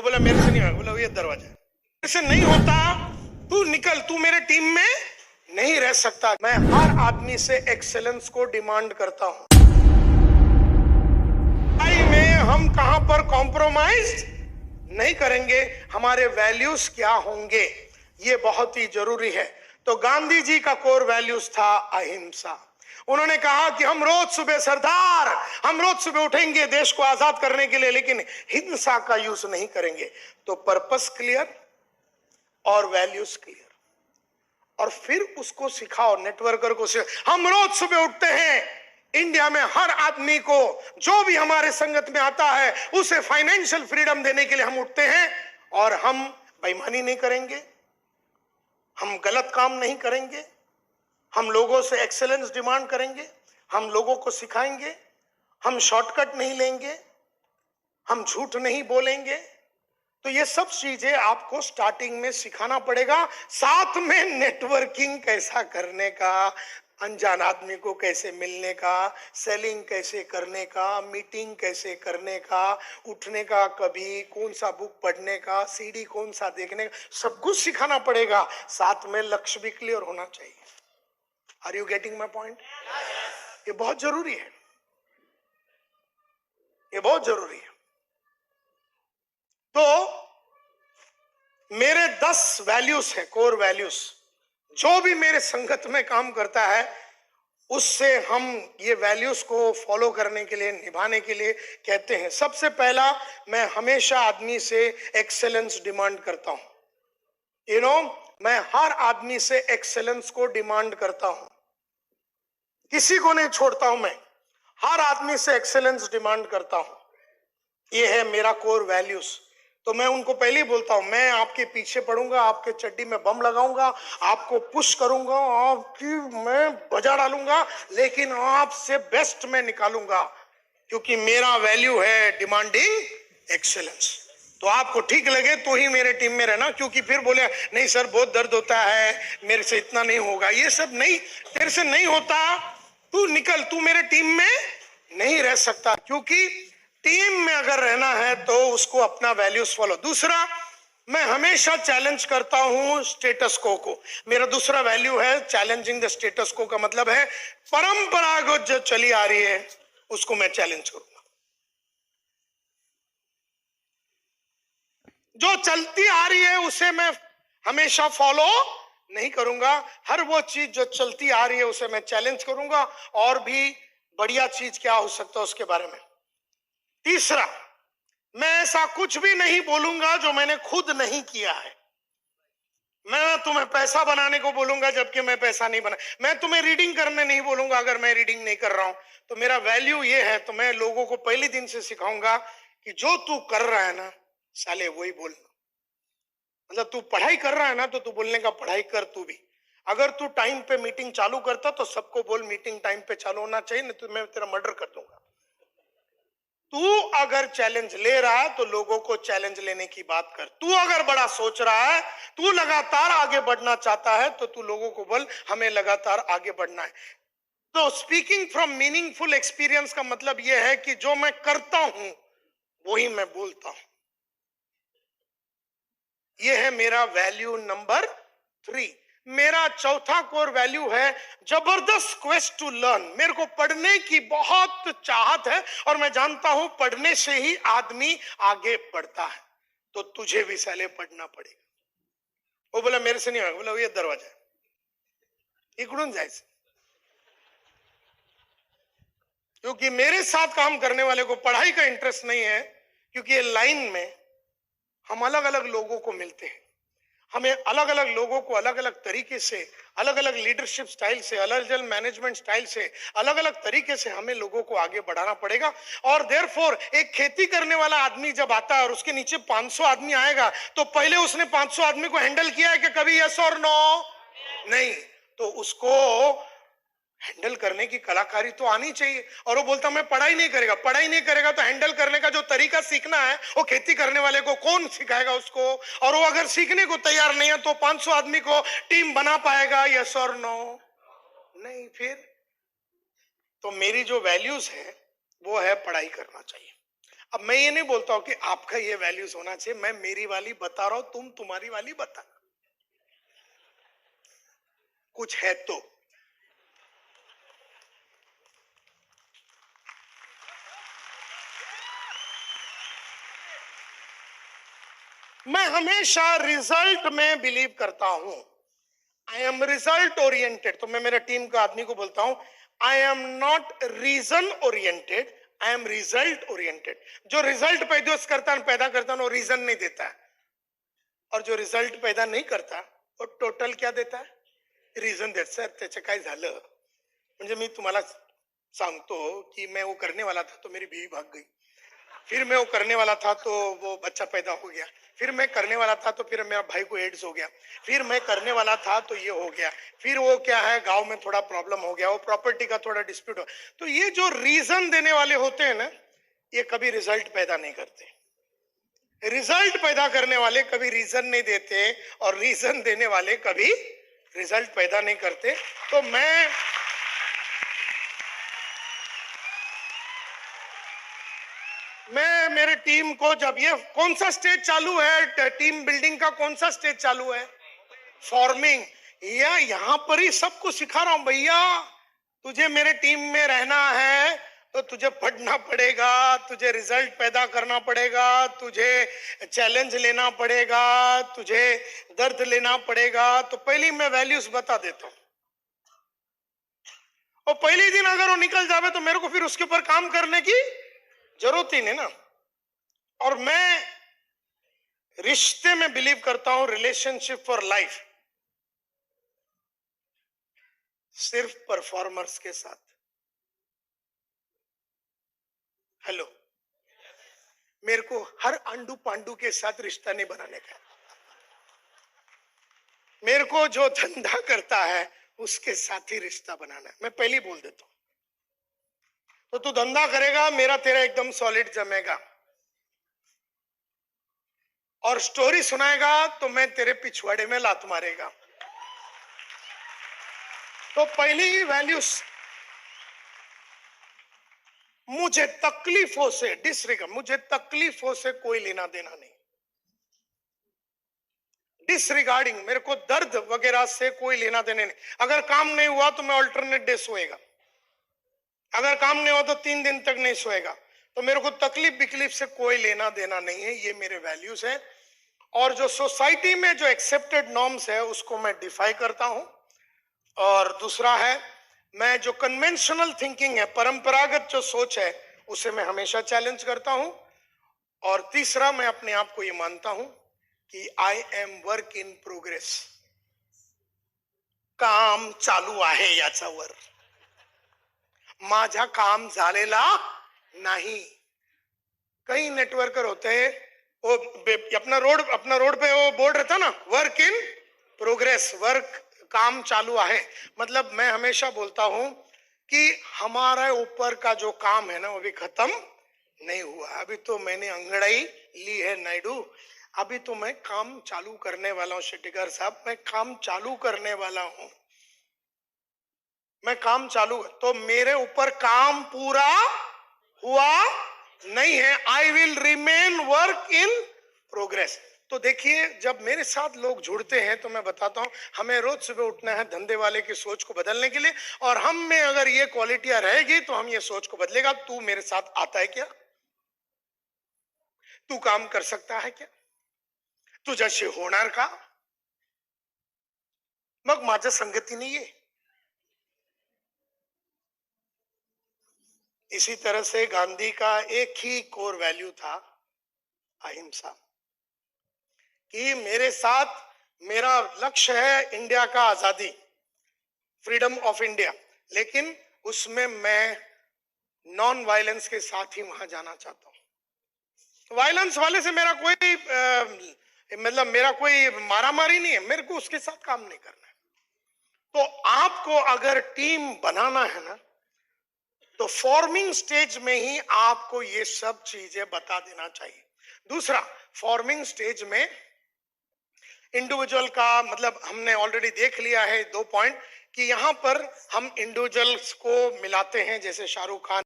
बोला मेरे से नहीं होगा। बोला ये दरवाजा है, मेरे से नहीं होता, तू निकल, तू मेरे टीम में नहीं रह सकता। मैं हर आदमी से एक्सेलेंस को डिमांड करता हूं। भाई में हम कहां पर कॉम्प्रोमाइज नहीं करेंगे, हमारे वैल्यूज क्या होंगे ये बहुत ही जरूरी है। तो गांधी जी का कोर वैल्यूज था अहिंसा। उन्होंने कहा कि हम रोज सुबह सरदार, हम रोज सुबह उठेंगे देश को आजाद करने के लिए, लेकिन हिंसा का यूज नहीं करेंगे। तो पर्पस क्लियर और वैल्यूज क्लियर, और फिर उसको सिखाओ, नेटवर्कर को सिखाओ। हम रोज सुबह उठते हैं, इंडिया में हर आदमी को जो भी हमारे संगत में आता है उसे फाइनेंशियल फ्रीडम देने के लिए हम उठते हैं, और हम बेईमानी नहीं करेंगे, हम गलत काम नहीं करेंगे, हम लोगों से एक्सेलेंस डिमांड करेंगे, हम लोगों को सिखाएंगे, हम शॉर्टकट नहीं लेंगे, हम झूठ नहीं बोलेंगे। तो ये सब चीजें आपको स्टार्टिंग में सिखाना पड़ेगा। साथ में नेटवर्किंग कैसा करने का, अनजान आदमी को कैसे मिलने का, सेलिंग कैसे करने का, मीटिंग कैसे करने का, उठने का कभी, कौन सा बुक पढ़ने का, सीडी कौन सा देखने का, सब कुछ सिखाना पड़ेगा। साथ में लक्ष्य भी क्लियर होना चाहिए। Are you getting my point? ये बहुत जरूरी है, ये बहुत जरूरी है। तो मेरे 10 वैल्यूज हैं, कोर वैल्यूज। जो भी मेरे संगत में काम करता है उससे हम ये वैल्यूज को फॉलो करने के लिए, निभाने के लिए कहते हैं। सबसे पहला, मैं हमेशा आदमी से एक्सेलेंस डिमांड करता हूं। मैं हर आदमी से एक्सेलेंस को डिमांड करता हूं, किसी को नहीं छोड़ता हूं। मैं हर आदमी से एक्सेलेंस डिमांड करता हूं। ये है मेरा कोर वैल्यूज। तो मैं उनको पहले ही बोलता हूं, मैं आपके पीछे पड़ूंगा, आपके चड्डी में बम लगाऊंगा, आपको पुश करूंगा, आपकी मैं बजा डालूंगा, लेकिन आपसे बेस्ट मैं निकालूंगा, क्योंकि मेरा वैल्यू है डिमांडिंग एक्सेलेंस। तो आपको ठीक लगे तो ही मेरे टीम में रहना, क्योंकि फिर बोले नहीं सर बहुत दर्द होता है, मेरे से इतना नहीं होगा, ये सब नहीं, तेरे से नहीं होता, तू निकल, तू मेरे टीम में नहीं रह सकता। क्योंकि टीम में अगर रहना है तो उसको अपना वैल्यूज फॉलो। दूसरा, मैं हमेशा चैलेंज करता हूं स्टेटस को। मेरा दूसरा वैल्यू है चैलेंजिंग द स्टेटस को, का मतलब है परंपरागत जो चली आ रही है उसको मैं चैलेंज करूंगा। जो चलती आ रही है उसे मैं हमेशा फॉलो नहीं करूंगा। हर वो चीज जो चलती आ रही है उसे मैं चैलेंज करूंगा, और भी बढ़िया चीज क्या हो सकता है उसके बारे में। तीसरा, मैं ऐसा कुछ भी नहीं बोलूंगा जो मैंने खुद नहीं किया है। मैं तुम्हें पैसा बनाने को बोलूंगा जबकि मैं पैसा नहीं बना। मैं तुम्हें रीडिंग करने नहीं बोलूंगा अगर मैं रीडिंग नहीं कर रहा हूं। तो मेरा वैल्यू ये है, तो मैं लोगों को पहले दिन से सिखाऊंगा कि जो तू कर रहा है ना साले वही बोलना। मतलब तू पढ़ाई कर रहा है ना तो तू बोलने का पढ़ाई कर तू भी। अगर तू टाइम पे मीटिंग चालू करता तो सबको बोल मीटिंग टाइम पे चालू होना चाहिए, नहीं तो मैं तेरा मर्डर कर दूंगा। तू अगर चैलेंज ले रहा है तो लोगों को चैलेंज लेने की बात कर। तू अगर बड़ा सोच रहा है, तू लगातार आगे बढ़ना चाहता है, तो तू लोगों को बोल हमें लगातार आगे बढ़ना है। तो स्पीकिंग फ्रॉम मीनिंगफुल एक्सपीरियंस का मतलब यह है कि जो मैं करता हूं वही मैं बोलता हूं। यह है मेरा वैल्यू नंबर 3। मेरा चौथा कोर वैल्यू है जबरदस्त क्वेस्ट टू लर्न। मेरे को पढ़ने की बहुत चाहत है, और मैं जानता हूं पढ़ने से ही आदमी आगे बढ़ता है। तो तुझे भी साले पढ़ना पड़ेगा। वो बोला मेरे से नहीं होगा। बोला ये दरवाजा है, इकडून जायचं। क्योंकि मेरे साथ काम करने वाले को पढ़ाई का इंटरेस्ट नहीं है, क्योंकि ये लाइन में हम अलग अलग लोगों को मिलते हैं। हमें अलग अलग लोगों को अलग अलग तरीके से, अलग अलग लीडरशिप स्टाइल से, अलग अलग मैनेजमेंट स्टाइल से, अलग अलग तरीके से हमें लोगों को आगे बढ़ाना पड़ेगा। और देयरफॉर एक खेती करने वाला आदमी जब आता है और उसके नीचे 500 आदमी आएगा, तो पहले उसने 500 आदमी को हैंडल किया है कि कभी यस और नो? नहीं। तो उसको हैंडल करने की कलाकारी तो आनी चाहिए। और वो बोलता मैं पढ़ाई नहीं करेगा। पढ़ाई नहीं करेगा तो हैंडल करने का जो तरीका सीखना है वो खेती करने वाले को कौन सिखाएगा उसको? और वो अगर सीखने को तैयार नहीं है तो 500 आदमी को टीम बना पाएगा? यस और नो? नहीं। फिर तो मेरी जो वैल्यूज है वो है पढ़ाई करना चाहिए। अब मैं ये नहीं बोलता हूं कि आपका ये वैल्यूज होना चाहिए, मैं मेरी वाली बता रहा हूं, तुम तुम्हारी वाली बता, कुछ है तो। मैं हमेशा रिजल्ट में बिलीव करता हूं। I am result oriented. तो मैं मेरे टीम का आदमी को बोलता हूं, I am not reason oriented, I am result oriented. जो रिजल्ट पैदा करता है वो रीजन नहीं देता है, और जो रिजल्ट पैदा नहीं करता वो टोटल क्या देता है, रीजन देत. सर त्याचं काय झालं, म्हणजे मी तुम्हाला सांगतो की मैं वो करने वाला था तो मेरी बीवी भाग गई, फिर मैं वो करने वाला था तो वो बच्चा पैदा हो गया, फिर मैं करने वाला था तो फिर मेरा भाई को एड्स हो गया, फिर मैं करने वाला था तो ये हो गया, फिर वो क्या है गांव में थोड़ा प्रॉब्लम हो गया, वो प्रॉपर्टी का थोड़ा डिस्प्यूट हो. तो ये जो रीजन देने वाले होते हैं ना, ये कभी रिजल्ट पैदा नहीं करते. रिजल्ट पैदा करने वाले कभी रीजन नहीं देते, और रीजन देने वाले कभी रिजल्ट पैदा नहीं करते. तो मैं मेरे टीम को, जब ये कौन सा स्टेज चालू है, टीम बिल्डिंग का कौन सा स्टेज चालू है, फॉर्मिंग, या यहां पर ही सबको सिखा रहा हूं, भैया तुझे मेरे टीम में रहना है तो तुझे पढ़ना पड़ेगा, तुझे रिजल्ट पैदा करना पड़ेगा, तुझे चैलेंज लेना पड़ेगा, तुझे दर्द लेना पड़ेगा. तो पहली मैं वैल्यूज बता देता हूं, और पहले दिन अगर वो निकल जावे तो मेरे को फिर उसके ऊपर काम करने की जरूरत ही नहीं ना. और मैं रिश्ते में बिलीव करता हूं, रिलेशनशिप फॉर लाइफ, सिर्फ परफॉर्मर्स के साथ. हेलो, मेरे को हर आंडू पांडू के साथ रिश्ता नहीं बनाने का. मेरे को जो धंधा करता है उसके साथ ही रिश्ता बनाना है. मैं पहले बोल देता हूं, तो तू धंधा करेगा, मेरा तेरा एकदम सॉलिड जमेगा, और स्टोरी सुनाएगा तो मैं तेरे पिछवाड़े में लात मारेगा. तो पहली वैल्यूज, मुझे तकलीफों से डिसरिगार्ड, मुझे तकलीफों से कोई लेना देना नहीं. डिसरिगार्डिंग, मेरे को दर्द वगैरह से कोई लेना देना नहीं. अगर काम नहीं हुआ तो मैं अल्टरनेट डे सोएगा, अगर काम नहीं हुआ तो 3 दिन तक नहीं सोएगा. तो मेरे को तकलीफ बिकलीफ से कोई लेना देना नहीं है. ये मेरे वैल्यूज है. और जो सोसाइटी में जो एक्सेप्टेड नॉर्म्स है उसको मैं डिफाई करता हूं. और दूसरा है, मैं जो कन्वेंशनल थिंकिंग है, परंपरागत जो सोच है, उसे मैं हमेशा चैलेंज करता हूं. और तीसरा, मैं अपने आप को ये मानता हूं कि I am work in progress. काम चालू आहे याच्यावर, माझा काम झालेला नहीं. कई नेटवर्कर होते हैं, वो अपना रोड पे वो बोर्ड रहता ना, वर्क इन प्रोग्रेस, वर्क, काम चालू है. मतलब मैं हमेशा बोलता हूं कि हमारे ऊपर का जो काम है ना, वो भी खत्म नहीं हुआ. अभी तो मैंने अंगड़ाई ली है नायडू, अभी तो मैं काम चालू करने वाला हूं. शेट्टीकर साहब, मैं काम चालू करने वाला हूं, मैं काम चालू. तो मेरे ऊपर काम पूरा हुआ नहीं है. I will remain work in progress. तो देखिए, जब मेरे साथ लोग जुड़ते हैं तो मैं बताता हूं, हमें रोज सुबह उठना है धंधे वाले की सोच को बदलने के लिए, और हम में अगर ये क्वालिटियां रहेगी तो हम ये सोच को बदलेगा. तू मेरे साथ आता है क्या, तू काम कर सकता है क्या, तुझ्याशी होणार का, मग माझ्या संगतीने ये. इसी तरह से गांधी का एक ही कोर वैल्यू था, अहिंसा. कि मेरे साथ, मेरा लक्ष्य है इंडिया का आजादी, फ्रीडम ऑफ इंडिया, लेकिन उसमें मैं नॉन वायलेंस के साथ ही वहां जाना चाहता हूं. वायलेंस वाले से मेरा कोई मतलब मेरा कोई मारामारी नहीं है, मेरे को उसके साथ काम नहीं करना है. तो आपको अगर टीम बनाना है ना, तो फॉर्मिंग स्टेज में ही आपको ये सब चीजें बता देना चाहिए. दूसरा, फॉर्मिंग स्टेज में इंडिविजुअल का मतलब हमने ऑलरेडी देख लिया है 2 पॉइंट, कि यहां पर हम इंडिविजुअल्स को मिलाते हैं, जैसे शाहरुख खान